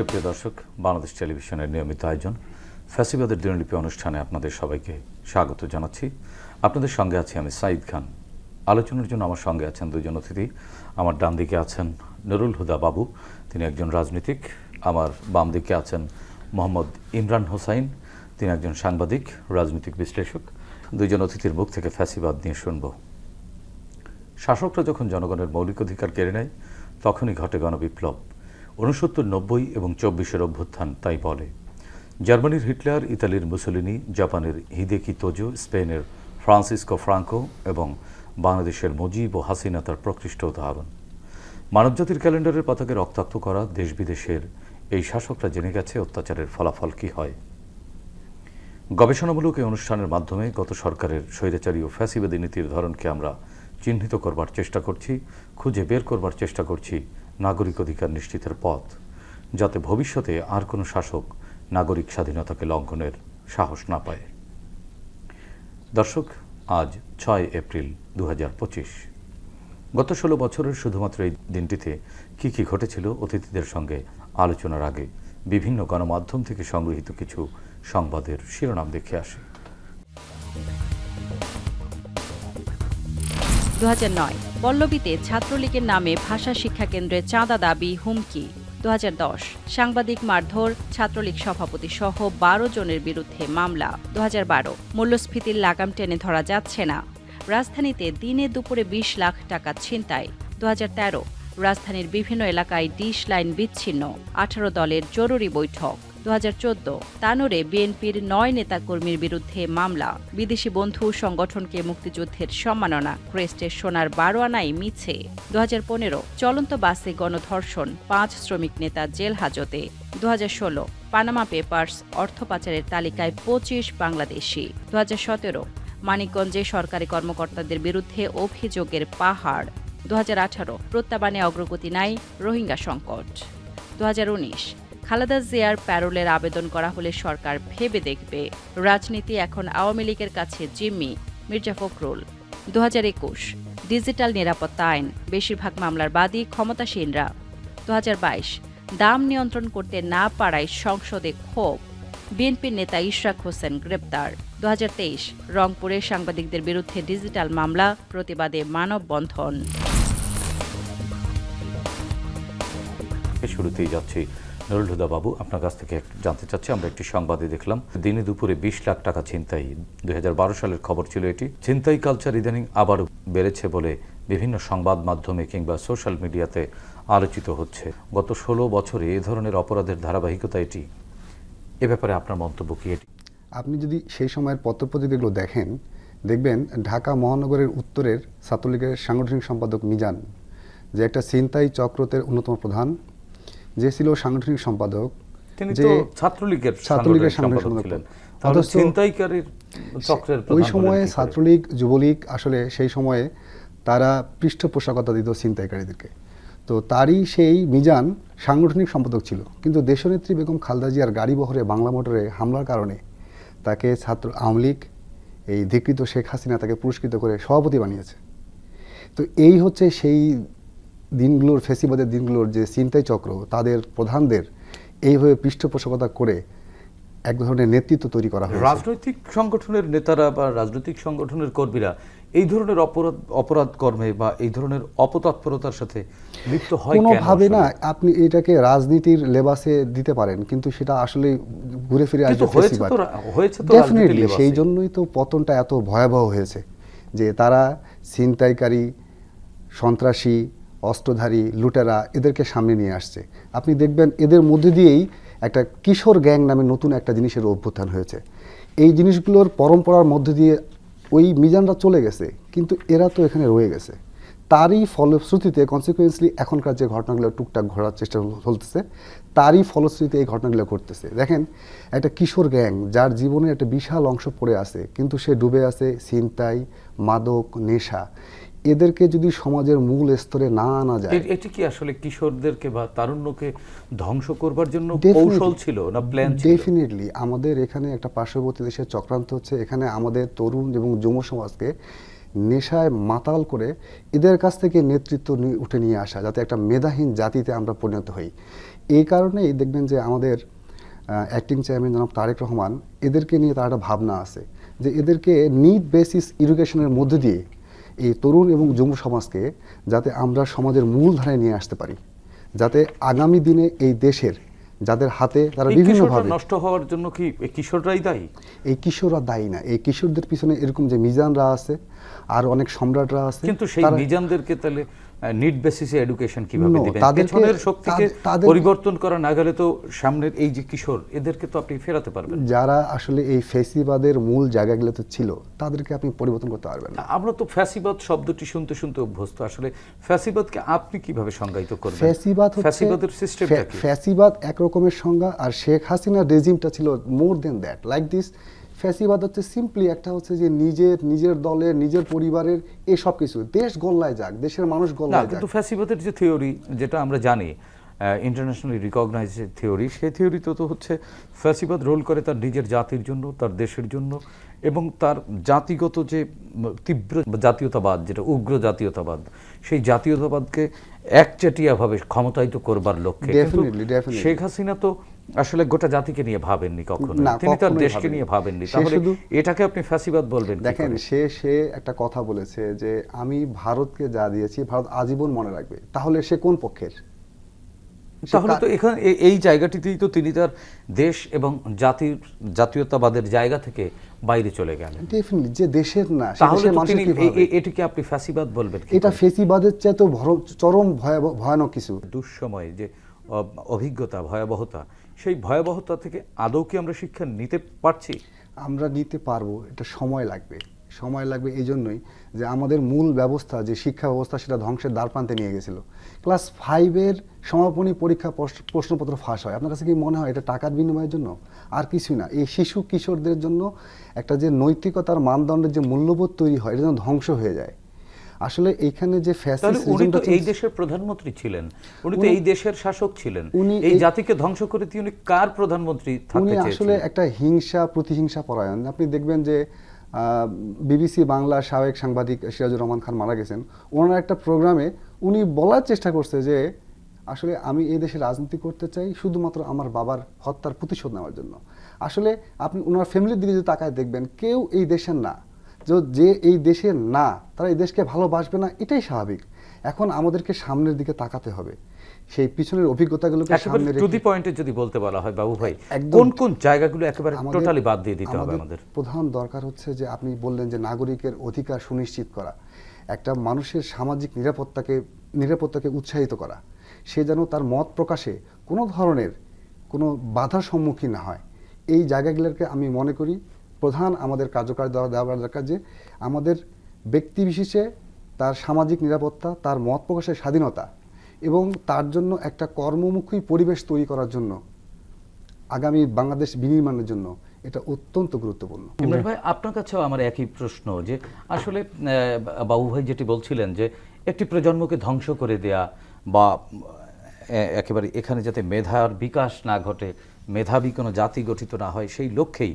সুপ্রিয় দর্শক, বাংলাদেশ টেলিভিশনের নিয়মিত আয়োজন ফ্যাসিবাদের দিনলিপি অনুষ্ঠানে আপনাদের সবাইকে স্বাগত জানাচ্ছি। আপনাদের সঙ্গে আছি আমি সাঈদ খান। আলোচনার জন্য আমার সঙ্গে আছেন দুজন অতিথি। আমার ডান দিকে আছেন নুরুল হুদা বাবু, তিনি একজন রাজনীতিক। আমার বাম দিকে আছেন মোহাম্মদ ইমরান হোসাইন, তিনি একজন সাংবাদিক, রাজনৈতিক বিশ্লেষক। দুইজন অতিথির মুখ থেকে ফ্যাসিবাদ নিয়ে শুনব। শাসকরা যখন জনগণের মৌলিক অধিকার কেড়ে নেয় তখনই ঘটে গণবিপ্লব। 69, 90 এবং 24-এর অভ্যুত্থান তাই বলে। জার্মানির হিটলার, ইতালির মুসোলিনি, জাপানের হিদেকি তোজো, স্পেনের ফ্রান্সিসকো ফ্রাঙ্কো এবং বাংলাদেশের মুজিব ও হাসিনা তার প্রকৃষ্ট উদাহরণ। মানবজাতির ক্যালেন্ডারের পাতাকে রক্তাক্ত করা দেশ বিদেশের এই শাসকরা জেনে গেছে অত্যাচারের ফলাফল কী হয়। গবেষণামূলক এই অনুষ্ঠানের মাধ্যমে গত সরকারের স্বৈরাচারী ও ফ্যাসিবাদী নীতির ধরনকে আমরা চিহ্নিত করবার চেষ্টা করছি, খুঁজে বের করবার চেষ্টা করছি নাগরিক অধিকার নিশ্চিতের পথ, যাতে ভবিষ্যতে আর কোনো শাসক নাগরিক স্বাধীনতাকে লঙ্ঘনের সাহস না পায়। দর্শক, আজ 6 এপ্রিল 2025। গত 16 বছরের শুধুমাত্র এই দিনটিতে কি কি ঘটেছিল অতিথিদের সঙ্গে আলোচনার আগে বিভিন্ন গণমাধ্যম থেকে সংগৃহীত কিছু সংবাদের শিরোনাম দেখে আসে। 2009 পল্লবীতে ছাত্রলীগের নামে ভাষা শিক্ষা কেন্দ্রে চাঁদা দাবি, হুমকি। 2010 সাংবাদিক মারধর, ছাত্রলীগ সভাপতি সহ 12 জনের বিরুদ্ধে মামলা। 2012 মূল্যস্ফীতির লাগাম টেনে ধরা যাচ্ছে না, রাজধানীতে দিনে দুপুরে 20 লাখ টাকা ছিনতাই। 2013 রাজধানীর বিভিন্ন এলাকায় ডিশ লাইন বিচ্ছিন্ন, 18 দলের জরুরি বৈঠক। 2014 তানোরে বিএনপির 9 নেতাকর্মীর বিরুদ্ধে মামলা, বিদেশি বন্ধু সংগঠনকে মুক্তিযুদ্ধের সম্মাননা, ক্রেস্টের সোনার 12 আনাই মিছে। 2015 চলন্ত বাসে গণধর্ষণ, 5 শ্রমিক নেতা জেল হাজতে। 2016 পানামা পেপার্স অর্থ পাচারের তালিকায় 25 বাংলাদেশি। 2017 মানিকগঞ্জে সরকারি কর্মকর্তাদের বিরুদ্ধে অভিযোগের পাহাড়। 2018 প্রত্যাবানে অগ্রগতি নাই, রোহিঙ্গা সংকট। 2019 খালেদা জিয়ার প্যারোলের আবেদন করা হলে সরকার ভেবে দেখবে, রাজনীতি এখন আওয়ামী লীগের কাছে জিম্মি, মির্জা ফখরুল। 2021 ডিজিটাল নিরাপত্তা আইন, বেশিরভাগ মামলার বাদী ক্ষমতাসীনরা। 2022 দাম নিয়ন্ত্রণ করতে না পারায় সংসদে ক্ষোভ, বিএনপির নেতা ইশরাক হোসেন গ্রেপ্তার। 2023 রংপুরে সাংবাদিকদের বিরুদ্ধে ডিজিটাল মামলা, প্রতিবাদে মানববন্ধন। শুরুতেই যাচ্ছি নুরুল হুদা বাবু, আপনার কাছ থেকে জানতে চাচ্ছি, আমরা একটি সংবাদে দেখলাম দিনে দুপুরে 20 লাখ টাকা ছিনতাই। 2012 সালের খবর ছিল এটি। ছিনতাই কালচার ইদানিং আবার বেড়েছে বলে বিভিন্ন সংবাদ মাধ্যমে কিংবা সোশ্যাল মিডিয়াতে আলোচিত হচ্ছে। গত 16 বছরে এ ধরনের অপরাধের ধারাবাহিকতা এটি, এ ব্যাপারে আপনার মন্তব্য কি? এটি আপনি যদি সেই সময়ের পত্রপত্রিকাগুলো দেখেন, দেখবেন ঢাকা মহানগরের উত্তরের ছাত্রলীগের সাংগঠনিক সম্পাদক মিজান, যে একটা ছিনতাই চক্রতের অন্যতম প্রধান, যে ছিল সাংগঠনিক সম্পাদক, যে ছাত্রলীগের সাংগঠনিক সম্পাদক ছিলেন, ওই সময়ে ছাত্রলীগ যুবলীগ আসলে সেই সময়ে তারা পৃষ্ঠপোষকতা দিত ছিনতাইকারীদেরকে। তো তারই সেই মিজান সাংগঠনিক সম্পাদক ছিল, কিন্তু দেশনেত্রী বেগম খালেদা জিয়ার গাড়ি বহরে বাংলা মোটরে হামলার কারণে তাকে আওয়ামী লীগ, এই ধিকৃত শেখ হাসিনা তাকে পুরস্কৃত করে সভাপতি বানিয়েছে। তো এই হচ্ছে সেই দিনগুলোর, ফ্যাসিবাদের দিনগুলোর যে ছিনতাই চক্র, তাদের প্রধানদের এইভাবে পৃষ্ঠপোষকতা করে এক ধরনের নেতৃত্ব তৈরি করা হয়। রাজনৈতিক সংগঠনের নেতারা বা রাজনৈতিক সংগঠনের কর্মীরা এই ধরনের অপরাধ কর্মে বা এই ধরনের অপতৎপরতার সাথে লিপ্ত হয় কোনোভাবে না। আপনি এটাকে রাজনীতির লেবাসে দিতে পারেন, কিন্তু সেটা আসলে ঘুরে ফিরে আসবে ফ্যাসিবাদ। ডেফিনেটলি সেই জন্যই তো পতনটা এত ভয়াবহ হয়েছে, যে তারা ছিনতাইকারী, সন্ত্রাসী, অস্ত্রধারী, লুটেরা এদেরকে সামনে নিয়ে আসছে। আপনি দেখবেন এদের মধ্যে দিয়েই একটা কিশোর গ্যাং নামে নতুন একটা জিনিসের অভ্যুত্থান হয়েছে। এই জিনিসগুলোর পরম্পরার মধ্যে দিয়ে ওই মিজানরা চলে গেছে, কিন্তু এরা তো এখানে রয়ে গেছে। তারই ফলশ্রুতিতে কনসিকুয়েন্সলি এখনকার যে ঘটনাগুলো টুকটাক ঘটার চেষ্টা চলতেছে, তারই ফলশ্রুতিতে এই ঘটনাগুলো ঘটতেছে। দেখেন, একটা কিশোর গ্যাং যার জীবনে একটা বিশাল অংশ পড়ে আছে, কিন্তু সে ডুবে আছে ছিনতাই, মাদক, নেশা। এদেরকে যদি সমাজের মূল স্তরে না আনা যায়, এটি কি আসলে কিশোরদেরকে বা তারুণ্যকে ধ্বংস করবার জন্য কৌশল ছিল না প্ল্যান ছিল? ডেফিনেটলি আমাদের এখানে একটা পার্শ্ববর্তী দেশের চক্রান্ত হচ্ছে। এখানে আমাদের তরুণ এবং যুব সমাজকে নেশায় মাতাল করে এদের কাছ থেকে নেতৃত্ব উঠে নিয়ে আসা, যাতে একটা মেধাহীন জাতিতে আমরা পরিণত হই। এই কারণেই দেখবেন যে আমাদের অ্যাক্টিং চেয়ারম্যান জনাব তারেক রহমান, এদেরকে নিয়ে তার একটা ভাবনা আছে যে এদেরকে নিড বেসিস এডুকেশনের মধ্য দিয়ে এই তরুণ এবং যুব সমাজকে যাতে আমরা সমাজের মূল ধারায় নিয়ে আসতে পারি, যাতে আগামী দিনে এই দেশের যাদের হাতে তারা বিভিন্নভাবে নষ্ট হওয়ার জন্য কি কিশোররাই দায়ী? এই কিশোররা দায়ী না, এই কিশোরদের পিছনে এরকম যে মিজানরা আছে আর অনেক সম্রাটরা আছে, কিন্তু সেই মিজানদেরকে তাহলে নিড বেসিসে এডুকেশন কিভাবে দিবেন? পেছনের শক্তিকে পরিবর্তন করা না গেলে তো সামনের এই যে কিশোর, এদেরকে তো আপনি ফেরাতে পারবেন। যারা আসলে এই ফ্যাসিবাদের মূল জায়গাগুলোতে ছিল তাদেরকে আপনি পরিবর্তন করতে পারবেন না। আমরা তো ফ্যাসিবাদ শব্দটি শুনতে শুনতে অভ্যস্ত। আসলে ফ্যাসিবাদকে আপনি কিভাবে সংজ্ঞায়িত করবেন? ফ্যাসিবাদের সিস্টেমটা কি? ফ্যাসিবাদ এক রকমের সংজ্ঞা, আর শেখ হাসিনার রেজিমটা ছিল মোর দেন দ্যাট, লাইক দিস। ফ্যাসিবাদ হচ্ছে সিম্পলি একটা হচ্ছে যে নিজের দলের, নিজের পরিবারের এই সব কিছু, দেশ গোল্লায় যাক, দেশের মানুষ গোল্লায় যাক। কিন্তু ফ্যাসিবাদের যে থিওরি, যেটা আমরা জানি ইন্টারন্যাশনালি রিকগনাইজ থিওরি, সেই থিওরিতে তো হচ্ছে ফ্যাসিবাদ রোল করে তার নিজের জাতির জন্য, তার দেশের জন্য, এবং তার জাতিগত যে তীব্র জাতীয়তাবাদ, যেটা উগ্র জাতীয়তাবাদ, সেই জাতীয়তাবাদকে একচেটিয়াভাবে ক্ষমতায়িত করবার লক্ষ্যে। শেখ হাসিনা তো আসলে গোটা জাতিকে নিয়ে ভাবেননি কখনো, তিনি তার দেশকে নিয়ে ভাবেননি। তাহলে এটাকে আপনি ফ্যাসিবাদ বলবেন? দেখেন, সে একটা কথা বলেছে যে আমি ভারতকে যা দিয়েছি ভারত আজীবন মনে রাখবে। তাহলে সে কোন পক্ষের? তাহলে তো এখানে এই জায়গাটিতেই তো তিনি তার দেশ এবং জাতীয়তাবাদের জায়গা থেকে বাইরে চলে গেলেন। ডেফিনিটলি, যে দেশের না, তাহলে এটিকে আপনি ফ্যাসিবাদ বলবেন? এটা ফ্যাসিবাদের চেয়ে তো চরম ভয়ানক কিছু। দুঃসময় যে অভিজ্ঞতা, ভয়াবহতা, সেই ভয়াবহতা থেকে আদৌ কি আমরা শিক্ষা নিতে পারছি? আমরা নিতে পারবো, এটা সময় লাগবে। এই জন্যই যে আমাদের মূল ব্যবস্থা, যে শিক্ষা ব্যবস্থা, সেটা ধ্বংসের দ্বারপ্রান্তে নিয়ে গেছিল। ক্লাস 5-এর সমাপনী পরীক্ষা প্রশ্নপত্র ফাঁস হয়। আপনার কাছে কি মনে হয় এটা টাকার বিনিময়ের জন্য? আর কিছুই না। এই শিশু কিশোরদের জন্য একটা যে নৈতিকতার মানদণ্ডের যে মূল্যবোধ তৈরি হয়, এটা যেন ধ্বংস হয়ে যায়। আসলে এইখানে যে উনি তো এই দেশের প্রধানমন্ত্রী ছিলেন, উনি তো এই দেশের শাসক ছিলেন, এই জাতিকে ধ্বংস করে দিয়ে উনি কার প্রধানমন্ত্রী থাকতে চেয়েছিলেন? উনি আসলে একটা প্রতিহিংসা পরায়ণ। আপনি দেখবেন যে বিবিসি বাংলা সাবেক সাংবাদিক সিরাজুর রহমান খান মারা গেছেন, ওনার একটা প্রোগ্রামে উনি বলার চেষ্টা করছে যে আসলে আমি এই দেশে রাজনীতি করতে চাই শুধুমাত্র আমার বাবার হত্যার প্রতিশোধ নেওয়ার জন্য। আসলে আপনি ওনার ফ্যামিলির দিকে যদি তাকায় দেখবেন, কেউ এই দেশের না, যে এই দেশের না, তারা এই দেশকে ভালোবাসবে না, এটাই স্বাভাবিক। এখন আমাদেরকে সামনের দিকে তাকাতে হবে, সেই পিছনের অভিজ্ঞতাগুলোকে সামনে রেখে। টু দি পয়েন্টে যদি বলতে বলা হয় বাবু ভাই, কোন কোন জায়গাগুলো একেবারে টোটালি বাদ দিয়ে দিতে হবে আমাদের? প্রধান দরকার হচ্ছে যে আপনি বললেন যে নাগরিকের অধিকার সুনিশ্চিত করা, একটা মানুষের সামাজিক নিরাপত্তাকে উৎসাহিত করা, সে যেন তার মত প্রকাশে কোনো ধরনের কোনো বাধার সম্মুখীন না হয়। এই জায়গাগুলোকে আমি মনে করি প্রধান আমাদের কার্যকর দেওয়া দরকার, যে আমাদের ব্যক্তি বিশেষে তার সামাজিক নিরাপত্তা, তার মত প্রকাশের স্বাধীনতা এবং তার জন্য একটা কর্মমুখী পরিবেশ তৈরি করার জন্য, আগামী বাংলাদেশ বিনির্মাণের জন্য এটা অত্যন্ত গুরুত্বপূর্ণ। ইমরান ভাই, আপনার কাছেও আমার একই প্রশ্ন, যে আসলে বাবু ভাই যেটি বলছিলেন যে একটি প্রজন্মকে ধ্বংস করে দেয়া, বা একেবারে এখানে যাতে মেধার বিকাশ না ঘটে, মেধাবী কোনো জাতি গঠিত না হয়, সেই লক্ষ্যেই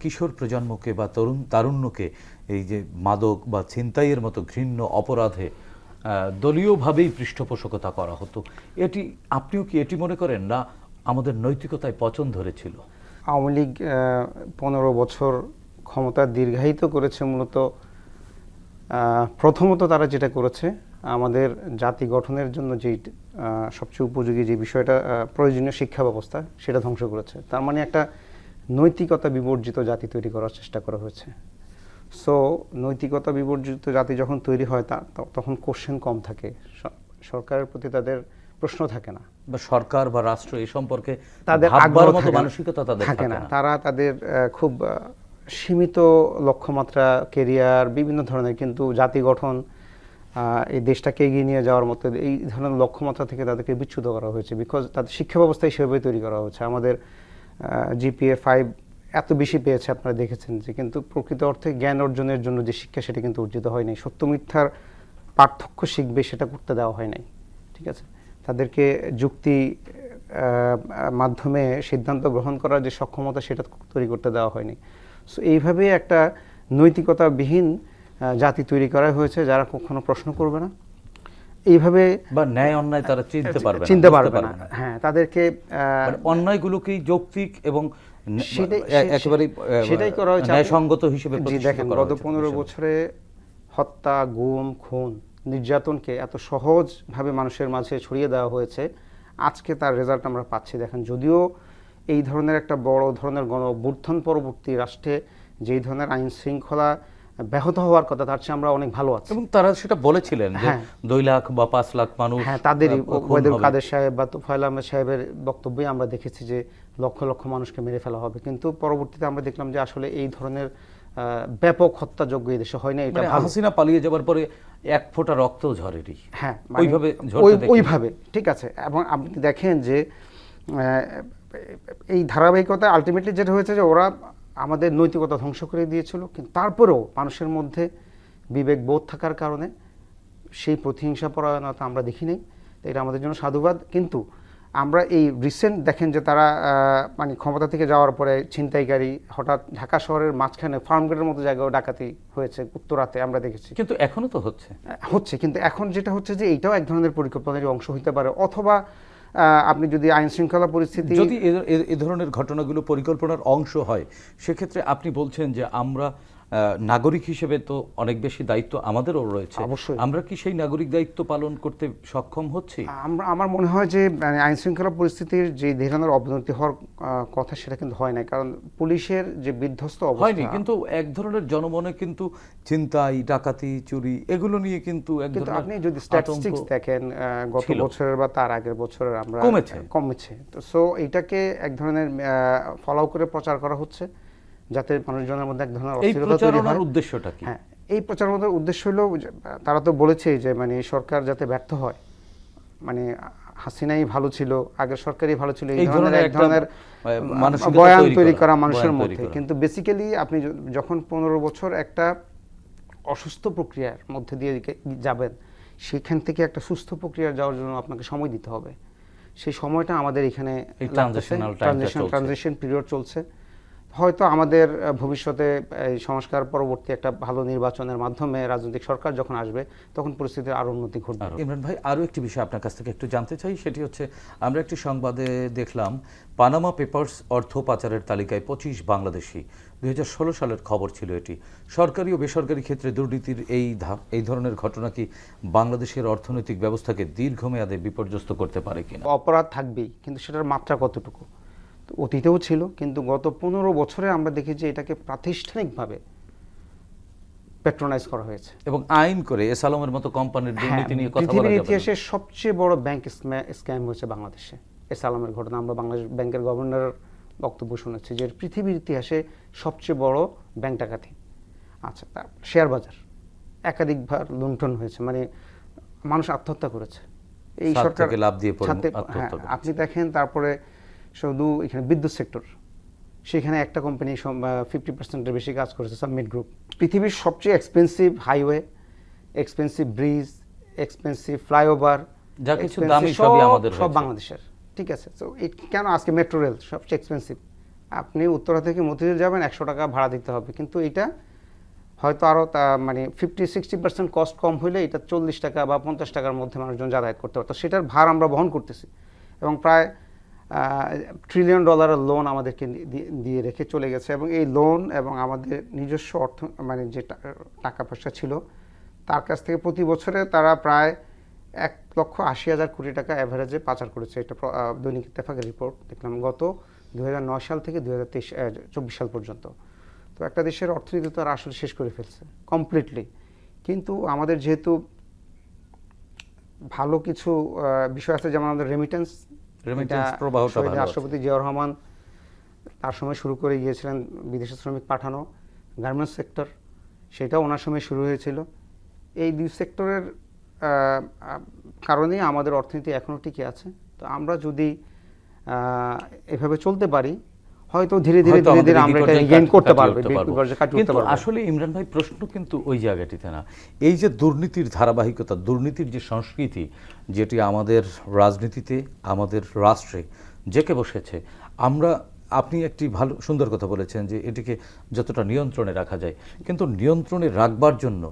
কিশোর প্রজন্মকে বা তারুণ্যকে এই যে মাদক বা ছিনতাইয়ের মতো ঘৃণ্য অপরাধে দলীয়ভাবেই পৃষ্ঠপোষকতা করা হতো। আপনিও কি এটি মনে করেন, না আমাদের নৈতিকতায় পচন ধরেছিল? আওয়ামী লীগ 15 বছর ক্ষমতা দীর্ঘায়িত করেছে। মূলত প্রথমত তারা যেটা করেছে, আমাদের জাতি গঠনের জন্য যেই সবচেয়ে উপযোগী যে বিষয়টা, প্রয়োজনীয় শিক্ষা ব্যবস্থা, সেটা ধ্বংস করেছে। তার মানে একটা নৈতিকতা বিবর্জিত জাতি তৈরি করার চেষ্টা করা হয়েছে। সো নৈতিকতা বিবর্জিত জাতি যখন তৈরি হয়, তখন কোশ্চেন কম থাকে, সরকারের প্রতি তাদের প্রশ্ন থাকে না, বা সরকার বা রাষ্ট্র এই সম্পর্কে তাদের মানসিকতা থাকে না। তারা তাদের খুব সীমিত লক্ষ্যমাত্রা, কেরিয়ার, বিভিন্ন ধরনের, কিন্তু জাতি গঠন, এই দেশটাকে এগিয়ে নিয়ে যাওয়ার মতো এই ধরনের লক্ষ্যমাত্রা থেকে তাদেরকে বিচ্যুত করা হয়েছে। বিকজ তাদের শিক্ষা ব্যবস্থা হিসেবে তৈরি করা হয়েছে। আমাদের GPA 5 এত বেশি পেয়েছে, আপনারা দেখেছেন, যে কিন্তু প্রকৃত অর্থে জ্ঞান অর্জনের জন্য যে শিক্ষা, সেটা কিন্তু অর্জিত হয়নি। সত্য মিথ্যার পার্থক্য শিখবে, সেটা করতে দেওয়া হয় নাই। ঠিক আছে, তাদেরকে যুক্তি মাধ্যমে সিদ্ধান্ত গ্রহণ করার যে সক্ষমতা, সেটা তৈরি করতে দেওয়া হয়নি। সো এইভাবে একটা নৈতিকতাবিহীন জাতি তৈরি করা হয়েছে, যারা কখনো প্রশ্ন করবে না, এইভাবে বা ন্যায় অন্যায় তারা চিনতে পারবে না। হ্যাঁ, তাদেরকে মানে অন্যায়গুলোকে যৌক্তিক এবং একেবারে সেটাই করা হয়েছে ন্যায়সঙ্গত হিসেবে দেখেন গত 15 বছরে হত্যা, গুম, খুন, নির্যাতনকে এত সহজভাবে মানুষের মাঝে ছড়িয়ে দেওয়া হয়েছে। আজকে তার রেজাল্ট আমরা পাচ্ছি। দেখেন, যদিও এই ধরনের একটা বড় ধরনের গণ অভ্যুত্থান পরবর্তী রাষ্ট্রে যেই ধরনের আইন শৃঙ্খলা ব্যাহত হওয়ার কথা, তার চেয়ে আমরা অনেক ভালো আছি। এবং তারা সেটা বলেছিলেন যে 2 লাখ বা 5 লাখ মানুষ, হ্যাঁ, তাদেরই ওয়াহিদুল কাদের সাহেব বা তোফায়েল আহমেদ সাহেবের বক্তব্যে আমরা দেখেছি যে লক্ষ লক্ষ মানুষকে মেরে ফেলা হবে। কিন্তু পরবর্তীতে আমরা দেখলাম যে আসলে এই ধরনের ব্যাপক হত্যাযজ্ঞ এই দেশে হয় না। এটা হাসিনা পালিয়ে যাবার পরে এক ফোঁটা রক্ত ঝরেনি। হ্যাঁ, ওইভাবে ঠিক আছে। এবং আপনি দেখেন যে এই ধারাবাহিকতা আলটিমেটলি যেটা হয়েছে যে ওরা আমাদের নৈতিকতা ধ্বংস করে দিয়েছিল, কিন্তু তারপরেও মানুষের মধ্যে বিবেক বোধ থাকার কারণে সেই প্রতিহিংসা পরায়ণতা আমরা দেখি নাই। এটা আমাদের জন্য সাধুবাদ। কিন্তু আমরা এই রিসেন্ট দেখেন যে তারা মানে ক্ষমতা থেকে যাওয়ার পরে ছিনতাইকারী হঠাৎ ঢাকা শহরের মাঝখানে ফার্মগেটের মতো জায়গায় ডাকাতি হয়েছে উত্তরাতে আমরা দেখেছি। কিন্তু এখনো তো হচ্ছে। কিন্তু এখন যেটা হচ্ছে যে এইটাও এক ধরনের পরিকল্পনার অংশ হতে পারে, অথবা আপনি যদি আইন শৃঙ্খলা পরিস্থিতি, যদি এই ধরনের ঘটনাগুলো পরিকল্পনার অংশ হয়, সেক্ষেত্রে আপনি বলছেন যে আমরা নাগরিক হিসেবে তো অনেক বেশি দায়িত্ব আমাদেরও রয়েছে। অবশ্যই আমরা কি সেই নাগরিক দায়িত্ব পালন করতে সক্ষম হচ্ছি? আমার মনে হয় যে আইন শৃঙ্খলা পরিস্থিতির যে ধরনের অবনতি হওয়ার কথা সেটা কিন্তু হয় না, কারণ পুলিশের যে বিধ্বস্ত অবস্থা হয়নি। কিন্তু এক ধরনের জনমনে কিন্তু ছিনতাই, ডাকাতি, চুরি এগুলো নিয়ে কিন্তু এক ধরনের, আপনি যদি স্ট্যাটিস্টিক্স দেখেন গত বছরের বা তার আগের বছরের আমরা কমেছে। তো সো এইটাকে এক ধরনের ফলো করে প্রচার করা হচ্ছে যাতে মানুষজনের মধ্যে এক ধরনের অস্থিরতা তৈরি হয়। উদ্দেশ্যটা কি? হ্যাঁ, এই প্রচারণার উদ্দেশ্য হলো তারা তো বলেছে যে মানে সরকার যাতে ব্যর্থ হয়, মানে হাসিনাই ভালো ছিল, আগের সরকারই ভালো ছিল, এই ধরনের এক ধরনের বয়ান তৈরি করা মানুষের মধ্যে। কিন্তু বেসিক্যালি আপনি যখন 15 বছর একটা অসুস্থ প্রক্রিয়ার মধ্যে দিয়ে যাবেন, সেখান থেকে একটা সুস্থ প্রক্রিয়া যাওয়ার জন্য আপনাকে সময় দিতে হবে। সেই সময়টা আমাদের এখানে ট্রানজিশন পিরিয়ড চলছে। হয়তো আমাদের ভবিষ্যতে এই সংস্কার পরবর্তী একটা ভালো নির্বাচনের মাধ্যমে রাজনৈতিক সরকার যখন আসবে, তখন পরিস্থিতির আরো উন্নতি ঘটবে। ইমরান ভাই, আরো একটি বিষয় আপনার কাছ থেকে একটু জানতে চাই। সেটি হচ্ছে, আমরা একটি সংবাদে দেখলাম পানামা পেপারস অর্থ পাচারের তালিকায় 25 বাংলাদেশি। 2016 সালের খবর ছিল এটি। সরকারি ও বেসরকারি ক্ষেত্রে দুর্নীতির এই ধরনের ঘটনা কি বাংলাদেশের অর্থনৈতিক ব্যবস্থাকে দীর্ঘমেয়াদে বিপর্যস্ত করতে পারে কিনা? অপরাধ থাকবেই, কিন্তু সেটার মাত্রা কতটুকু? অতীতেও ছিল, কিন্তু গত 15 বছরে আমরা দেখি যে এটাকে প্রাতিষ্ঠানিকভাবে প্যাট্রোনাইজ করা হয়েছে এবং আইন করে এস আলমের মতো কোম্পানির দুর্নীতি নিয়ে কথা বলা যাবে। পৃথিবীর ইতিহাসে সবচেয়ে বড় ব্যাংক স্ক্যাম হয়েছে বাংলাদেশে, এস আলমের ঘটনা। আমরা বাংলাদেশ ব্যাংকের গভর্নরের বক্তব্য শুনেছি যে পৃথিবীর ইতিহাসে সবচেয়ে বড় ব্যাংক ডাকাতি। আচ্ছা, তার শেয়ার বাজার একাধিকবার লুণ্ঠন হয়েছে, মানে মানুষ আত্মহত্যা করেছে এই সরকার লাভ দিয়ে। আপনি দেখেন, তারপরে শুধু এখানে বিদ্যুৎ সেক্টর, সেখানে একটা কোম্পানি 50%-এর বেশি কাজ করেছে, সাবমিট গ্রুপ। পৃথিবীর সবচেয়ে expensive highway, expensive bridge, expensive flyover, যা কিছু দামি সবই আমাদের, সব বাংলাদেশের। ঠিক আছে, তো কেন আজকে মেট্রো রেল সবচেয়ে এক্সপেন্সিভ? আপনি উত্তরা থেকে মতিঝিল যাবেন, 100 টাকা ভাড়া দিতে হবে, কিন্তু এটা হয়তো আরও মানে 50-60% কস্ট কম হইলে এটা 40 টাকা বা 50 টাকার মধ্যে মানুষজন যাতায়াত করতে পারতো। সেটার ভার আমরা বহন করতেছি, এবং প্রায় $1 ট্রিলিয়ন লোন আমাদেরকে দিয়ে রেখে চলে গেছে। এবং এই লোন এবং আমাদের নিজস্ব অর্থ, মানে যে টাকা পয়সা ছিল তার কাছ থেকে প্রতি বছরে তারা প্রায় 1,80,000 কোটি টাকা অ্যাভারেজে পাচার করেছে। এটা দৈনিক ইত্তেফাকের রিপোর্ট দেখলাম গত 2009 সাল থেকে 2024 সাল পর্যন্ত। তো একটা দেশের অর্থনীতি তো তারা আসলে শেষ করে ফেলছে কমপ্লিটলি। কিন্তু আমাদের যেহেতু ভালো কিছু বিষয় আছে, যেমন আমাদের রেমিটেন্স প্রবাহটা, রাষ্ট্রপতি জিয়াউর রহমান তার সময় শুরু করে গিয়েছিলেন বিদেশি শ্রমিক পাঠানো, গার্মেন্টস সেক্টর সেটাও ওনার সময় শুরু হয়েছিল। এই দুই সেক্টরের কারণেই আমাদের অর্থনীতি এখনও টিকে আছে। তো আমরা যদি এভাবে চলতে পারি, হয়তো ধীরে ধীরে আমরা এটা রিগেইন করতে পারবো। কিন্তু আসলে ইমরান ভাই, প্রশ্ন কিন্তু ওই জায়গাটিতে না। এই যে দুর্নীতির ধারাবাহিকতা, দুর্নীতির যে সংস্কৃতি যেটি আমাদের রাজনীতিতে, আমাদের রাষ্ট্রে জেঁকে বসেছে, আপনি একটি ভালো সুন্দর কথা বলেছেন যে এটিকে যতটা নিয়ন্ত্রণে রাখা যায়, কিন্তু নিয়ন্ত্রণে রাখবার জন্য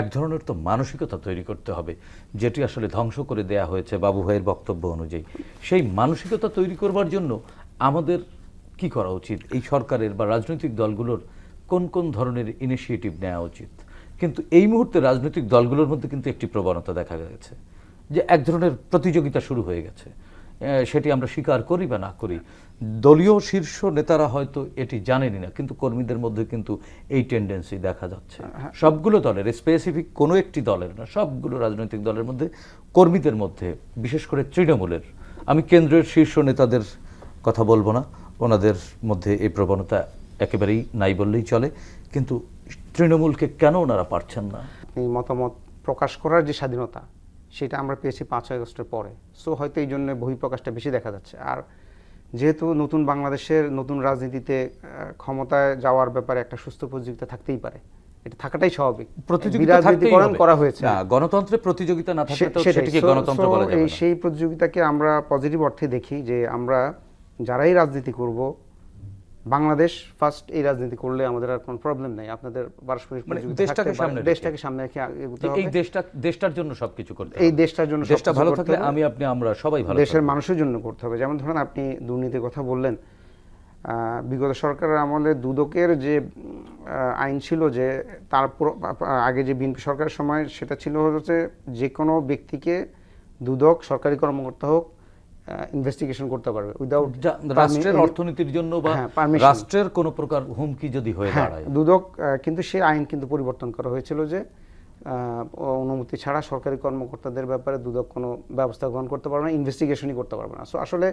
এক ধরনের তো মানসিকতা তৈরি করতে হবে, যেটি আসলে ধ্বংস করে দেয়া হয়েছে বাবু ভাইয়ের বক্তব্য অনুযায়ী। সেই মানসিকতা তৈরি করবার জন্য আমাদের কি করা উচিত? এই সরকারের বা রাজনৈতিক দলগুলোর কোন কোন ধরনের ইনিশিয়েটিভ নেওয়া উচিত? কিন্তু এই মুহূর্তে রাজনৈতিক দলগুলোর মধ্যে কিন্তু একটি প্রবণতা দেখা গেছে যে এক ধরনের প্রতিযোগিতা শুরু হয়ে গেছে। সেটি আমরা স্বীকার করি বা না করি, দলীয় শীর্ষ নেতারা হয়তো এটি জানেনই না, কিন্তু কর্মীদের মধ্যে কিন্তু এই টেন্ডেন্সি দেখা যাচ্ছে। সবগুলো দলের, স্পেসিফিক কোনো একটি দলের না, সবগুলো রাজনৈতিক দলের মধ্যে, কর্মীদের মধ্যে, বিশেষ করে তৃণমূলের, আমি কেন্দ্রের শীর্ষ নেতাদের কথা বলবো না, ওনাদের মধ্যে এই প্রবণতা একেবারেই নাই বললেই চলে। কিন্তু তৃণমূলকে কেন ওনারা পারছেন না? এই মতামত প্রকাশ করার যে স্বাধীনতা, সেটা আমরা পেয়েছি 5 আগস্টের পরে। সো হয়তো এই জন্য বহিঃপ্রকাশটা বেশি দেখা যাচ্ছে। আর যেহেতু নতুন বাংলাদেশের নতুন রাজনীতিতে ক্ষমতায় যাওয়ার ব্যাপারে একটা সুস্থ প্রতিযোগিতা থাকতেই পারে, এটা থাকাটাই স্বাভাবিক। প্রতিযোগিতা করা হয়েছে, গণতন্ত্রে প্রতিযোগিতা না থাকলে তো সেটাকে গণতন্ত্র বলা যাবে না। সেই প্রতিযোগিতাকে আমরা পজিটিভ অর্থে দেখি, যে আমরা যারাই রাজনীতি করব, বাংলাদেশ ফার্স্ট এই রাজনীতি করলে আমাদের আর কোনো প্রবলেম নাই। আপনাদের পারস্পরিক দেশটাকে সামনে রেখে এগোতে হবে। এই দেশটার জন্য সবকিছু করতে হবে। এই দেশটার জন্য দেশটা ভালো থাকলে আমরা সবাই ভালো, দেশের মানুষের জন্য করতে হবে। যেমন ধরেন আপনি দুর্নীতির কথা বললেন, বিগত সরকারের আমলে দুদকের যে আইন ছিল, যে তার আগে যে বিএনপি সরকারের সময় সেটা ছিল হচ্ছে যে কোনো ব্যক্তিকে দুদক সরকারি কর্মকর্তা হোক ইনভেস্টিগেশন করতে পারবে উইদাউট রাষ্ট্রের অর্থনীতির জন্য বা রাষ্ট্রের কোনো প্রকার হুমকি যদি হয়ে দাঁড়ায়। দুদক কিন্তু সেই আইন কিন্তু পরিবর্তন করা হয়েছিল, যে অনুমতি ছাড়া সরকারি কর্মকর্তাদের ব্যাপারে দুদক কোনো ব্যবস্থা গ্রহণ করতে পারবে না, ইনভেস্টিগেশনই করতে পারবে না। সো আসলে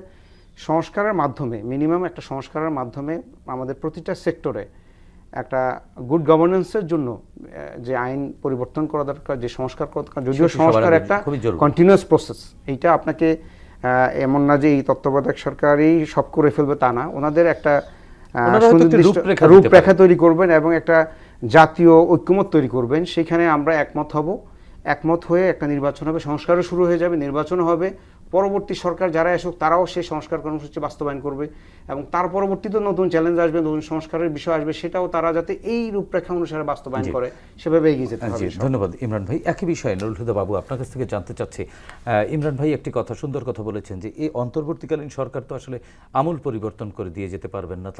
সংস্কারের মাধ্যমে, মিনিমাম একটা সংস্কারের মাধ্যমে আমাদের প্রতিটা সেক্টরে একটা গুড গভর্নেন্সের জন্য যে আইন পরিবর্তন করা দরকার, যে সংস্কার করা দরকার, যদিও সংস্কার একটা কন্টিনিউয়াস প্রসেস। এইটা আপনাকে এমন না যে এই তত্ত্বাবধায়ক সরকারই সব করে ফেলবে, তা না। ওনাদের একটা রূপরেখা তৈরি করবেন এবং একটা জাতীয় ঐক্যমত তৈরি করবেন। সেখানে আমরা একমত হয়ে একটা নির্বাচন হবে, সংস্কারও শুরু হয়ে যাবে, নির্বাচন হবে। পরবর্তী সরকার যারা আসুক তারাও সেই সংস্কার কর্মসূচি বাস্তবায়ন করবে, এবং তার পরবর্তীতে নতুন চ্যালেঞ্জ আসবে, নতুন সংস্কারের বিষয় আসবে, সেটাও তারা যাতে এই রূপরেখা অনুসারে বাস্তবায়ন করে, সেভাবে এগিয়ে যেতে হবে। ধন্যবাদ ইমরান ভাই। একই বিষয়ে নুরুল হুদা বাবু, আপনার কাছ থেকে জানতে চাচ্ছি, ইমরান ভাই একটি সুন্দর কথা বলেছেন যে এই অন্তর্বর্তীকালীন সরকার তো আসলে আমূল পরিবর্তন করে দিয়ে যেতে পারবেন না,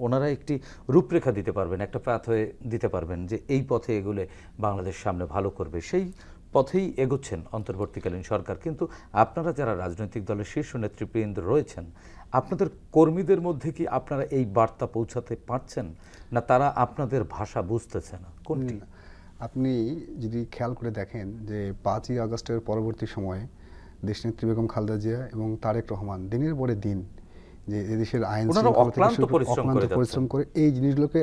ওনারা একটি রূপরেখা দিতে পারবেন, একটা পাথওয়ে দিতে পারবেন, যে এই পথে এগুলে বাংলাদেশ সামনে ভালো করবে, সেই পথেই এগোচ্ছেন অন্তর্বর্তীকালীন সরকার। কিন্তু আপনারা যারা রাজনৈতিক দলের শীর্ষ নেতৃবৃন্দ রয়েছেন, আপনাদের কর্মীদের মধ্যে কি আপনারা এই বার্তা পৌঁছাতে পারছেন না, তারা আপনাদের ভাষা বুঝতেছে না? কোনটি? আপনি যদি খেয়াল করে দেখেন যে 5ই আগস্টের পরবর্তী সময়ে দেশনেত্রী বেগম খালেদা জিয়া এবং তারেক রহমান দিনের পরে দিন যে এদেশের আইন অক্লান্ত পরিশ্রম করে এই জিনিসগুলোকে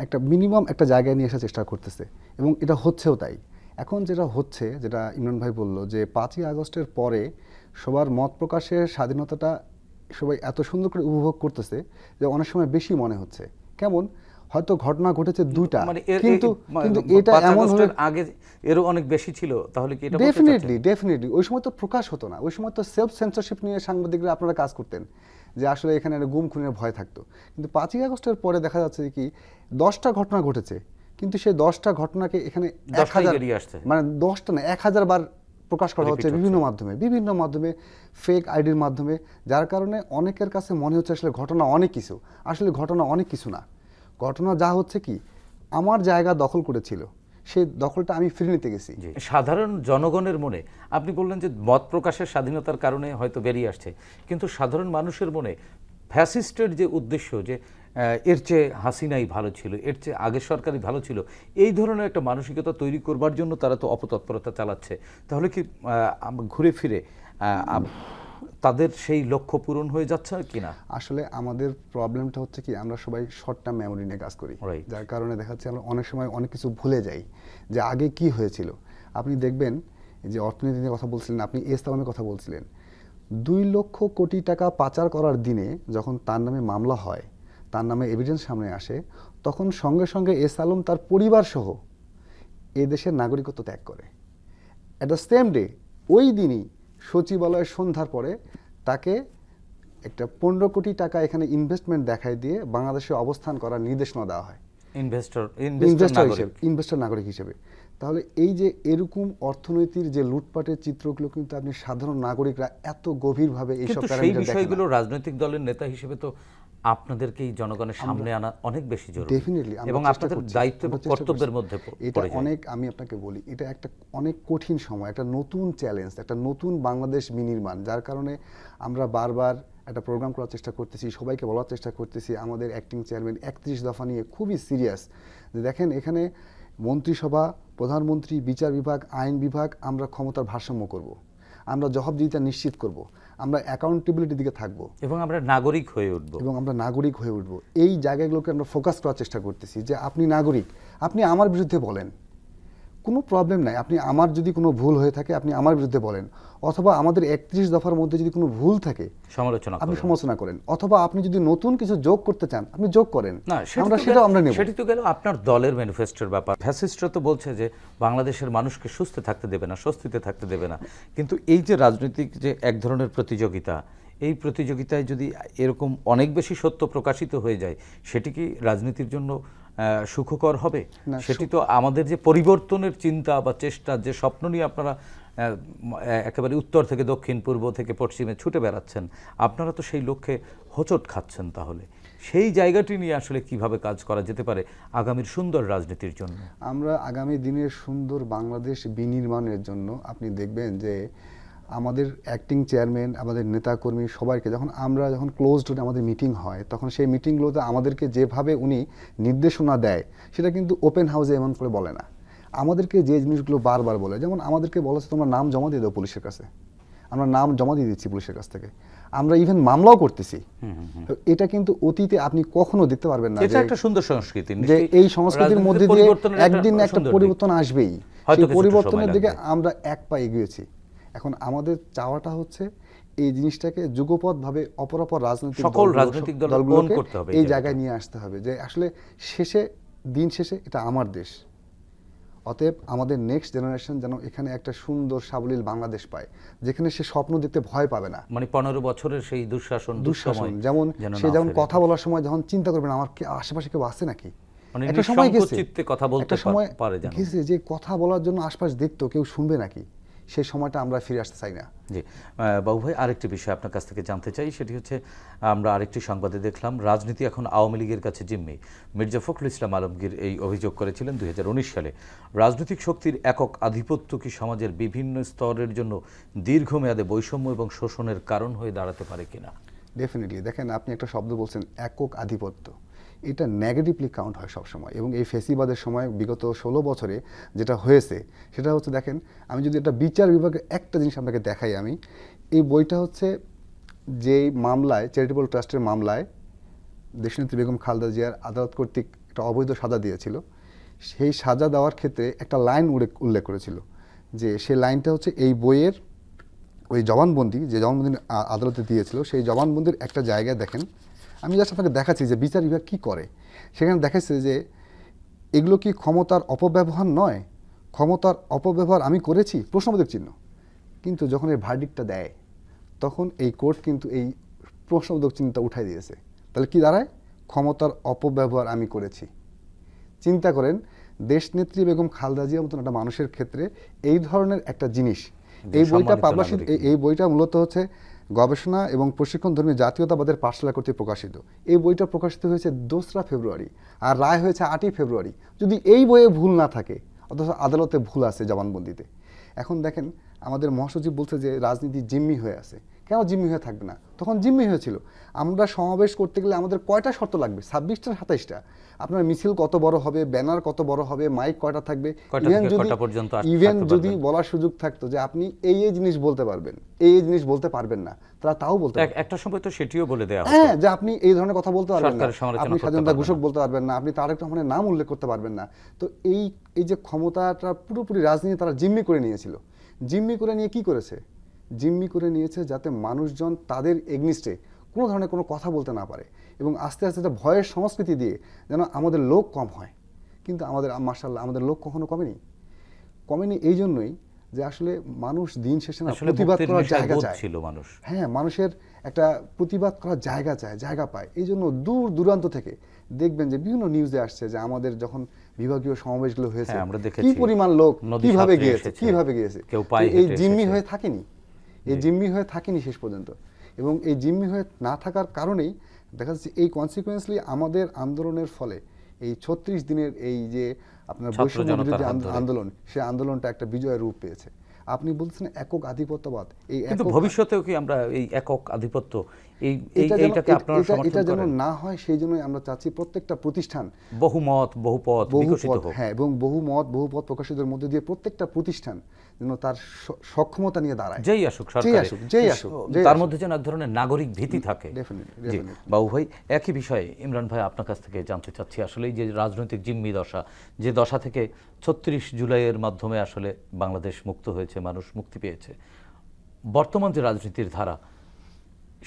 একটা মিনিমাম একটা জায়গায় নিয়ে আসার চেষ্টা করতেছে, এবং এটা হচ্ছেও তাই। এখন যেটা হচ্ছে, যেটা ইমরান ভাই বলল, যে 5ই আগস্টের পরে সবার মত প্রকাশের স্বাধীনতাটা সবাই এত সুন্দর করে উপভোগ করতেছে যে অনেক সময় বেশি মনে হচ্ছে। কেমন হয়তো ঘটনা ঘটেছে দুইটা, কিন্তু এটা এমন আগে এরও অনেক বেশি ছিল, তাহলে কি এটা? ডেফিনেটলি ওই সময় তো প্রকাশ হতো না, ওই সময় তো সেলফ সেন্সরশিপ নিয়ে সাংবাদিকরা আপনারা কাজ করতেন, যে আসলে এখানে গুম খুনের ভয় থাকতো। কিন্তু 5ই আগস্টের পরে দেখা যাচ্ছে কি 10টা ঘটনা ঘটেছে, কিন্তু সেই 10টা ঘটনাকে এখানে 1000 মানে 10টা না 1000 বার প্রকাশ করা হচ্ছে বিভিন্ন মাধ্যমে ফেক আইডির মাধ্যমে, যার কারণে অনেকের কাছে মনে হচ্ছে আসলে ঘটনা অনেক কিছু। আসলে ঘটনা অনেক কিছু না। ঘটনা যা হচ্ছে কি, আমার জায়গা দখল করেছিল, সেই দখলটা আমি ফিরে নিতে গেছি। সাধারণ জনগণের মনে, আপনি বললেন যে মত প্রকাশের স্বাধীনতার কারণে হয়তো বেরিয়ে আসছে, কিন্তু সাধারণ মানুষের মনে ফ্যাসিস্টের যে উদ্দেশ্য, যে এর চেয়ে হাসিনাই ভালো ছিল, এর চেয়ে আগের সরকারই ভালো ছিল, এই ধরনের একটা মানসিকতা তৈরি করবার জন্য তারা তো অপতৎপরতা চালাচ্ছে। তাহলে কি ঘুরে ফিরে তাদের সেই লক্ষ্য পূরণ হয়ে যাচ্ছে কিনা? আসলে আমাদের প্রবলেমটা হচ্ছে কি, আমরা সবাই শর্ট টার্ম মেমোরি নিয়ে কাজ করি, যার কারণে দেখা যাচ্ছে আমরা অনেক সময় অনেক কিছু ভুলে যাই যে আগে কি হয়েছিল। আপনি দেখবেন যে অর্থনীতি নিয়ে কথা বলছিলেন, আপনি সালামের কথা বলছিলেন, 2 লক্ষ কোটি টাকা পাচার করার দিনে যখন তার নামে মামলা হয়, তার নামে এভিডেন্স সামনে আসে, তখন সঙ্গে সঙ্গে সালাম তার পরিবার সহ এ দেশের নাগরিকত্ব ত্যাগ করে। অ্যাট দ্য সেম ডে, ওই দিনই সচিবালয়ের সন্ধ্যার পরে তাকে একটা 15 কোটি টাকা এখানে ইনভেস্টমেন্ট দেখায় দিয়ে বাংলাদেশে অবস্থান করার নির্দেশনা দেওয়া হয়, ইনভেস্টর নাগরিক হিসেবে। তাহলে এই যে এরকম অর্থনৈতিক যে লুটপাটের চিত্রগুলো কিন্তু আপনি সাধারণ নাগরিকরা এত গভীরভাবে এইসব সেই বিষয়গুলো রাজনৈতিক দলের নেতা হিসেবে তো আপনাদেরকেই জনগণের সামনে আনা অনেক বেশি জরুরি ডেফিনেটলি এবং আপনাদের দায়িত্ব এবং কর্তব্যের মধ্যে এটা অনেক, আমি আপনাকে বলি, এটা একটা অনেক কঠিন সময়, একটা নতুন চ্যালেঞ্জ, একটা নতুন বাংলাদেশ বিনির্মাণ, যার কারণে আমরা বারবার একটা প্রোগ্রাম করার চেষ্টা করতেছি, সবাইকে বলার চেষ্টা করতেছি, আমাদের অ্যাক্টিং চেয়ারম্যান 31 দফা নিয়ে খুবই সিরিয়াস, যে দেখেন এখানে মন্ত্রিসভা, প্রধানমন্ত্রী, বিচার বিভাগ, আইন বিভাগ, আমরা ক্ষমতার ভারসাম্য করব, আমরা জবাবদিহিতা নিশ্চিত করব, আমরা অ্যাকাউন্টেবিলিটির দিকে থাকবো এবং আমরা নাগরিক হয়ে উঠব। এই জায়গাগুলোকে আমরা ফোকাস করার চেষ্টা করতেছি যে আপনি নাগরিক, আপনি আমার বিরুদ্ধে বলেন, কোনো প্রবলেম নাই, আপনি আমার যদি কোনো ভুল হয়ে থাকে আপনি আমার বিরুদ্ধে বলেন, অথবা আমাদের 31 দফার মধ্যে যদি কোনো ভুল থাকে আপনি সমালোচনা করেন, অথবা আপনি যদি নতুন কিছু যোগ করতে চান আপনি যোগ করেন, আমরা নেব। সেটি তো গেল আপনার দলের ম্যানিফেস্টোর ব্যাপার। ফ্যাসিস্টরা তো বলছে যে বাংলাদেশের মানুষকে সুস্থ থাকতে দেবে না, স্বস্তিতে থাকতে দেবে না, কিন্তু এই যে রাজনৈতিক যে এক ধরনের প্রতিযোগিতা, এই প্রতিযোগিতায় যদি এরকম অনেক বেশি সত্য প্রকাশিত হয়ে যায়, সেটি কি রাজনীতির জন্য সুখকর হবে? সেটি তো আমাদের যে পরিবর্তনের চিন্তা বা চেষ্টা, যে স্বপ্ন নিয়ে আপনারা একেবারে উত্তর থেকে দক্ষিণ, পূর্ব থেকে পশ্চিমে ছুটে বেড়াচ্ছেন, আপনারা তো সেই লক্ষ্যে হোঁচট খাচ্ছেন। তাহলে সেই জায়গাটি নিয়ে আসলে কিভাবে কাজ করা যেতে পারে আগামীর সুন্দর রাজনীতির জন্য? আমরা আগামী দিনের সুন্দর বাংলাদেশ বিনির্মাণের জন্য আপনি দেখবেন যে আমাদের অ্যাক্টিং চেয়ারম্যান, আমাদের নেতাকর্মী সবাইকে যখন ক্লোজড রুমে আমাদের মিটিং হয়, তখন সেই মিটিংগুলোতে আমাদেরকে যেভাবে উনি নির্দেশনা দেয় সেটা কিন্তু ওপেন হাউসে এমন করে বলে না, আমাদেরকে যে জিনিসগুলো বারবার বলে, যেমন আমাদেরকে বলেছে তোমরা নাম জমা দিয়ে দাও পুলিশের কাছে, আমরা নাম জমা দিয়ে দিচ্ছি পুলিশের কাছ থেকে, আমরা ইভেন মামলাও করতেছি। এটা কিন্তু অতীতে আপনি কখনো দেখতে পারবেন না, এটা একটা সুন্দর সংস্কৃতি, যে এই সংস্কৃতির মধ্যে দিয়ে একদিন একটা পরিবর্তন আসবেই, সেই পরিবর্তনের দিকে আমরা এক পা এগিয়েছি। এখন আমাদের চাওয়াটা হচ্ছে এই জিনিসটাকে যুগপৎভাবে অপরাপর সকল রাজনৈতিক দলগুলোকে এই জায়গায় নিয়ে আসতে হবে, যে আসলে দিন শেষে এটা আমার দেশ, অতএব আমাদের নেক্সট জেনারেশন যেন এখানে একটা সুন্দর সাবলীল বাংলাদেশ পায়, যেখানে সে স্বপ্ন দেখতে ভয় পাবে না। মানে 15 বছরের সেই দুঃশাসন যেমন কথা বলার সময় যখন চিন্তা করবেন আমার কি আশেপাশে কেউ আছে নাকি, একটা সময় গেছে যে কথা বলার জন্য আশপাশ দেখতো কেউ শুনবে নাকি, সেই সময়টা আমরা ফিরে আসতে চাই না। জি বাবু ভাই, আরেকটি বিষয় আপনার কাছ থেকে জানতে চাই, সেটি হচ্ছে আমরা আরেকটি সংবাদে দেখলাম রাজনীতি এখন আওয়ামী লীগের কাছে জিম্মি। মির্জা ফখরুল ইসলাম আলমগীর এই অভিযোগ করেছিলেন 2019 সালে। রাজনৈতিক শক্তির একক আধিপত্য কি সমাজের বিভিন্ন স্তরের জন্য দীর্ঘমেয়াদে বৈষম্য এবং শোষণের কারণ হয়ে দাঁড়াতে পারে কিনা? ডেফিনেটলি। দেখেন, আপনি একটা শব্দ বলছেন একক আধিপত্য, এটা নেগেটিভলি কাউন্ট হয় সবসময়, এবং এই ফেসিবাদের সময় বিগত 16 বছরে যেটা হয়েছে সেটা হচ্ছে, দেখেন আমি যদি একটা বিচার বিভাগের একটা জিনিস আপনাকে দেখাই, আমি এই বইটা হচ্ছে যেই মামলায়, চ্যারিটেবল ট্রাস্টের মামলায় দেশনেত্রী বেগম খালেদা জিয়ার আদালত কর্তৃক একটা অবৈধ সাজা দিয়েছিল, সেই সাজা দেওয়ার ক্ষেত্রে একটা লাইন উল্লেখ করেছিল, যে সেই লাইনটা হচ্ছে এই বইয়ের ওই জবানবন্দি, যে জবানবন্দি আদালতে দিয়েছিল, সেই জবানবন্দির একটা জায়গায় দেখেন, আমি জাস্ট আপনাকে দেখাচ্ছি যে বিচার বিভাগ কী করে। সেখানে দেখাচ্ছে যে এগুলো কি ক্ষমতার অপব্যবহার নয়, ক্ষমতার অপব্যবহার আমি করেছি, প্রশ্নবোধক চিহ্ন। কিন্তু যখন এই ভার্ডিক্টটা দেয় তখন এই কোর্ট কিন্তু এই প্রশ্নবোধক চিহ্নটা উঠাই দিয়েছে। তাহলে কি দাঁড়ায়? ক্ষমতার অপব্যবহার আমি করেছি। চিন্তা করেন, দেশনেত্রী বেগম খালেদা জিয়ার মতন একটা মানুষের ক্ষেত্রে এই ধরনের একটা জিনিস, এই বইটা পাবলিশিং, এই বইটা মূলত হচ্ছে গবেষণা এবং প্রশিক্ষণধর্মী জাতীয়তাবাদের পাঠশালা কর্তৃক প্রকাশিত। এই বইটা প্রকাশিত হয়েছে 2রা ফেব্রুয়ারি, আর রায় হয়েছে 8ই ফেব্রুয়ারি। যদি এই বইয়ে ভুল না থাকে, অথচ আদালতে ভুল আছে জবানবন্দিতে। এখন দেখেন, আমাদের মহাসচিব বলছে যে রাজনীতি জিম্মি হয়ে আছে। কেন জিম্মি হয়ে থাকবে না? তখন জিম্মি হয়েছিল। আমরা সমাবেশ করতে গেলে আমাদের কয়টা শর্ত লাগবে? 26টা 27টা। আপনার মিছিল কত বড় হবে, ব্যানার কত বড় হবে, মাইক কয়টা থাকবে, ইভেন যদি বলার সুযোগ থাকতো যে আপনি এই জিনিস বলতে পারবেন, এই জিনিস বলতে পারবেন না, তারা তাও বলতে একটা সময় তো সেটিও বলে দেয়া হতো, হ্যাঁ, যে আপনি এই ধরনের কথা বলতে পারবেন না, আপনি স্বাধীনতা ঘোষক বলতে পারবেন না, আপনি তারেক রহমানের নাম উল্লেখ করতে পারবেন না। তো এই যে ক্ষমতাটা পুরোপুরি রাজনীতি তারা জিম্মি করে নিয়েছিল। জিম্মি করে নিয়ে কি করেছে? জিম্মি করে নিয়েছে যাতে মানুষজন তাদের এগনিস্টে কোনো ধরনের কোনো কথা বলতে না পারে, এবং আস্তে আস্তে একটা ভয়ের সংস্কৃতি দিয়ে যেন আমাদের লোক কম হয়। কিন্তু আমাদের মাশাআল্লাহ আমাদের লোক কখনো কমেনি এই জন্যই যে আসলে মানুষ দিন শেষে না প্রতিবাদ করার জায়গা চায়। হ্যাঁ, মানুষের একটা প্রতিবাদ করার জায়গা চায়, জায়গা পায়। এই জন্য দূর দূরান্ত থেকে দেখবেন যে বিভিন্ন নিউজে আসছে যে আমাদের যখন বিভাগীয় সমাবেশগুলো হয়েছে, হ্যাঁ, আমরা কি দেখেছি। পরিমাণ লোক নদী কিভাবে সাঁতরে গিয়েছে, এসেছে। কিভাবে গিয়েছে, কেউ পায়ে এই হেঁটে জিম্মি এসেছে। হয়ে থাকেনি, এই জিম্মি হয়ে থাকেনি শেষ পর্যন্ত। এবং এই জিম্মি হয়ে না থাকার কারণেই দেখা যাচ্ছে এই কনসিকুয়েন্সলি আমাদের আন্দোলনের ফলে এই 36 দিনের এই যে আপনার ছাত্র বৈষম্য জনতার বিরোধী হাত ধরে। আন্দোলন, সেই আন্দোলনটা একটা বিজয়ের রূপ পেয়েছে। আপনি বলছেন একক আধিপত্যবাদ, এই কিন্তু একক ভবিষ্যতেও কি আমরা এই একক আধিপত্য এটা এইটাকে আপনারা সমর্থন যেন করেন? না হয় সেই জন্যই আমরা চাচ্ছি প্রত্যেকটা প্রতিষ্ঠান বহুমত বহুপথ বিকশিত হোক। হ্যাঁ, এবং বহু পথ প্রকাশিতের মধ্যে দিয়ে প্রত্যেকটা প্রতিষ্ঠান যেন তার সক্ষমতা নিয়ে দাঁড়ায়। যেই আসুক যেই আসুক, তার মধ্যে যেন এক ধরনের নাগরিক ভীতি থাকে। Definitely. জি, বাবু ভাই, একই বিষয়ে ইমরান ভাই আপনার কাছ থেকে জানতে চাচ্ছি, আসলে এই যে রাজনৈতিক জিম্মি দশা, যে দশা থেকে 36 জুলাইয়ের মাধ্যমে আসলে বাংলাদেশ মুক্ত হয়েছে, মানুষ মুক্তি পেয়েছে, বর্তমান যে রাজনীতির ধারা,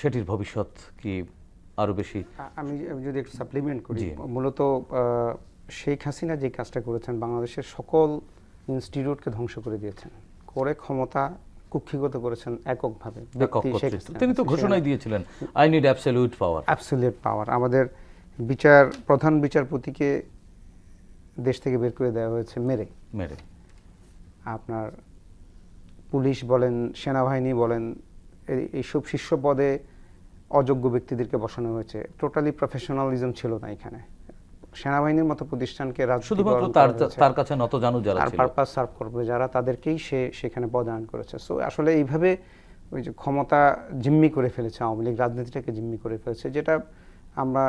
সেটির ভবিষ্যৎ কি আরো বেশি? আমি যদি একটু সাপ্লিমেন্ট করি, জি। মূলত শেখ হাসিনা যে কাজটা করেছেন, বাংলাদেশের সকল ইনস্টিটিউটকে ধ্বংস করে দিয়েছেন, করে ক্ষমতা কুক্ষিগত করেছেন এককভাবে। একক কর্তৃত্ব। তিনি তো ঘোষণাই দিয়েছিলেন, I need absolute power. Absolute পাওয়ার। আমাদের প্রধান বিচারপতিকে দেশ থেকে বের করে দেওয়া হয়েছে মেরে। আপনার পুলিশ বলেন, সেনাবাহিনী বলেন, এইসব শীর্ষ পদে অযোগ্য ব্যক্তিদেরকে বসানো হয়েছে। টোটালি প্রফেশনালিজম ছিল না এখানে। সেনাবাহিনীর মতো প্রতিষ্ঠানকে শুধুমাত্র তার কাছে নত জানু যারা ছিল, পারপাস সার্ভ করবে যারা, তাদেরকেই সে সেখানে পদায়ন করেছে। সো আসলে এইভাবে ওই যে ক্ষমতা জিম্মি করে ফেলেছে আওয়ামী লীগ, রাজনীতিটাকে জিম্মি করে ফেলেছে, যেটা আমরা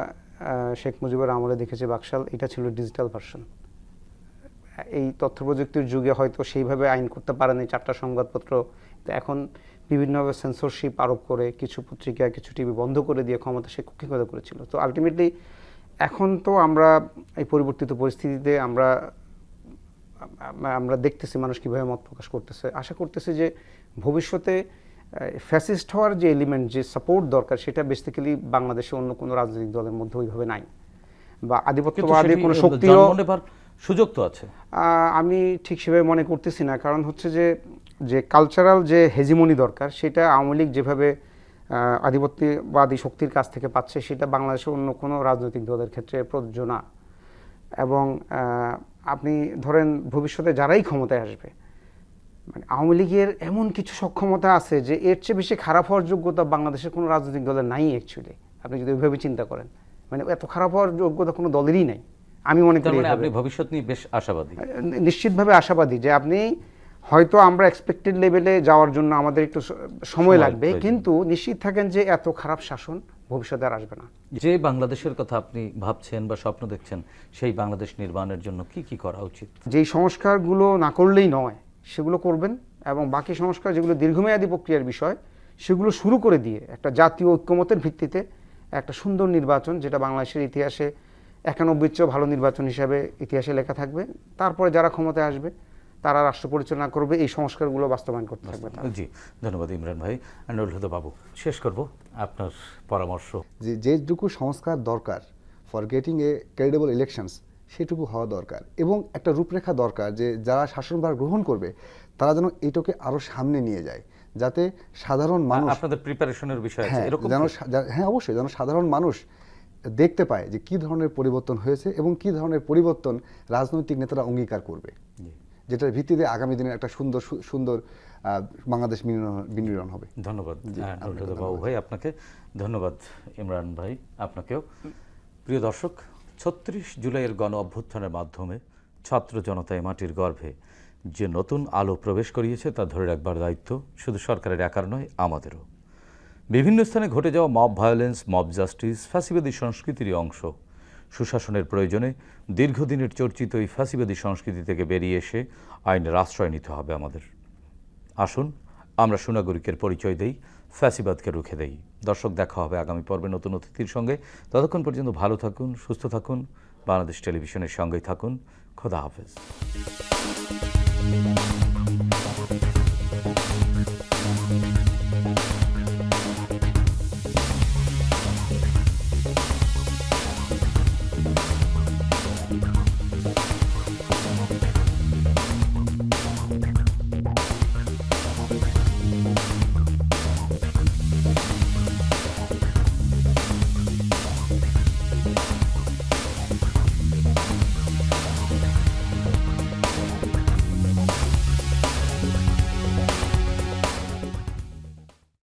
শেখ মুজিবের আমলে দেখেছি বাকশাল। এটা ছিল ডিজিটাল ভার্সন। এই তথ্য প্রযুক্তির যুগে হয়তো সেইভাবে আইন করতে পারেনি 4টা সংবাদপত্র, তো এখন বিভিন্নভাবে সেন্সরশিপ আরোপ করে কিছু পত্রিকা, কিছু টিভি বন্ধ করে দিয়ে ক্ষমতা সে কুক্ষিগত করেছিল। তো আলটিমেটলি এখন তো আমরা এই পরিবর্তিত পরিস্থিতিতে আমরা দেখতেছি মানুষ কীভাবে মত প্রকাশ করতেছে। আশা করতেছি যে ভবিষ্যতে ফ্যাসিস্ট হওয়ার যে এলিমেন্ট, যে সাপোর্ট দরকার, সেটা বেসিক্যালি বাংলাদেশে অন্য কোনো রাজনৈতিক দলের মধ্যে ওইভাবে নাই, বা আধিপত্যবাদী কোনো শক্তিও সুযোগ তো আছে। আমি ঠিক সেভাবে মনে করতেছি না। কারণ হচ্ছে যে কালচারাল যে হেজিমনি দরকার, সেটা আওয়ামী লীগ যেভাবে আধিপত্যবাদী শক্তির কাছ থেকে পাচ্ছে, সেটা বাংলাদেশের অন্য কোনো রাজনৈতিক দলের ক্ষেত্রে প্রযোজ্য না। এবং আপনি ধরেন ভবিষ্যতে যারাই ক্ষমতায় আসবে, মানে আওয়ামী লীগের এমন কিছু সক্ষমতা আছে যে এর চেয়ে বেশি খারাপ হওয়ার যোগ্যতা বাংলাদেশের কোনো রাজনৈতিক দলের নাই অ্যাকচুয়ালি, আপনি যদি ওইভাবে চিন্তা করেন। মানে এত খারাপ হওয়ার যোগ্যতা কোনো দলেরই নাই, আমি মনে করি। আপনি ভবিষ্যৎ নিয়ে বেশ আশাবাদী? নিশ্চিতভাবে আশাবাদী যে আপনি হয়তো আমরা এক্সপেক্টেড লেভেলে যাওয়ার জন্য আমাদের একটু সময় লাগবে, কিন্তু নিশ্চিত থাকেন যে এত খারাপ শাসন ভবিষ্যতে আর আসবে না। যে বাংলাদেশের কথা আপনি ভাবছেন বা স্বপ্ন দেখছেন, সেই বাংলাদেশ নির্মাণের জন্য কি কি করা উচিত? যেই সংস্কারগুলো না করলেই নয় সেগুলো করবেন, এবং বাকি সংস্কার যেগুলো দীর্ঘমেয়াদী প্রক্রিয়ার বিষয়, সেগুলো শুরু করে দিয়ে একটা জাতীয় ঐক্যমতের ভিত্তিতে একটা সুন্দর নির্বাচন, যেটা বাংলাদেশের ইতিহাসে 91 চেয়েও ভালো নির্বাচন হিসাবে ইতিহাসে লেখা থাকবে। তারপরে যারা ক্ষমতায় আসবে তারা রাষ্ট্র পরিচালনা করবে, এই সংস্কারগুলো বাস্তবায়ন করতে থাকবে। জি, ধন্যবাদ ইমরান ভাই। আনোয়ার হুদা বাবু, শেষ করব আপনার পরামর্শ। যেটুকু সংস্কার দরকার for getting a credible elections, সেটুকু হওয়া দরকার, এবং একটা রূপরেখা দরকার যে যারা শাসনভার গ্রহণ করবে তারা যেন এটাকে আরো সামনে নিয়ে যায়, যাতে সাধারণ মানুষ, আপনাদের প্রিপারেশনের বিষয় আছে এরকম? হ্যাঁ, অবশ্যই, যেন সাধারণ মানুষ দেখতে পায় যে কি ধরনের পরিবর্তন হয়েছে এবং কি ধরনের পরিবর্তন রাজনৈতিক নেতারা অঙ্গীকার করবে, যেটার ভিত্তিতে আগামী দিনে একটা সুন্দর বাংলাদেশ বিনির্মাণ হবে। ধন্যবাদ বাবু ভাই, আপনাকে ধন্যবাদ ইমরান ভাই, আপনাকেও। প্রিয় দর্শক, 36 জুলাইয়ের গণ অভ্যুত্থানের মাধ্যমে ছাত্র জনতা এই মাটির গর্ভে যে নতুন আলো প্রবেশ করিয়েছে, তা ধরে রাখবার দায়িত্ব শুধু সরকারের একার নয়, আমাদেরও। বিভিন্ন স্থানে ঘটে যাওয়া মব ভায়োলেন্স, মব জাস্টিস ফ্যাসিবাদী সংস্কৃতিরই অংশ। সুশাসনের প্রয়োজনে দীর্ঘদিনের চর্চিত এই ফ্যাসিবাদী সংস্কৃতি থেকে বেরিয়ে এসে আইনের আশ্রয় নিতে হবে আমাদের। আসুন আমরা সুনাগরিকের পরিচয় দেই, ফ্যাসিবাদকে রুখে দেই। দর্শক, দেখা হবে আগামী পর্বে নতুন অতিথির সঙ্গে। ততক্ষণ পর্যন্ত ভালো থাকুন, সুস্থ থাকুন, বাংলাদেশ টেলিভিশনের সঙ্গেই থাকুন। খোদা হাফেজ।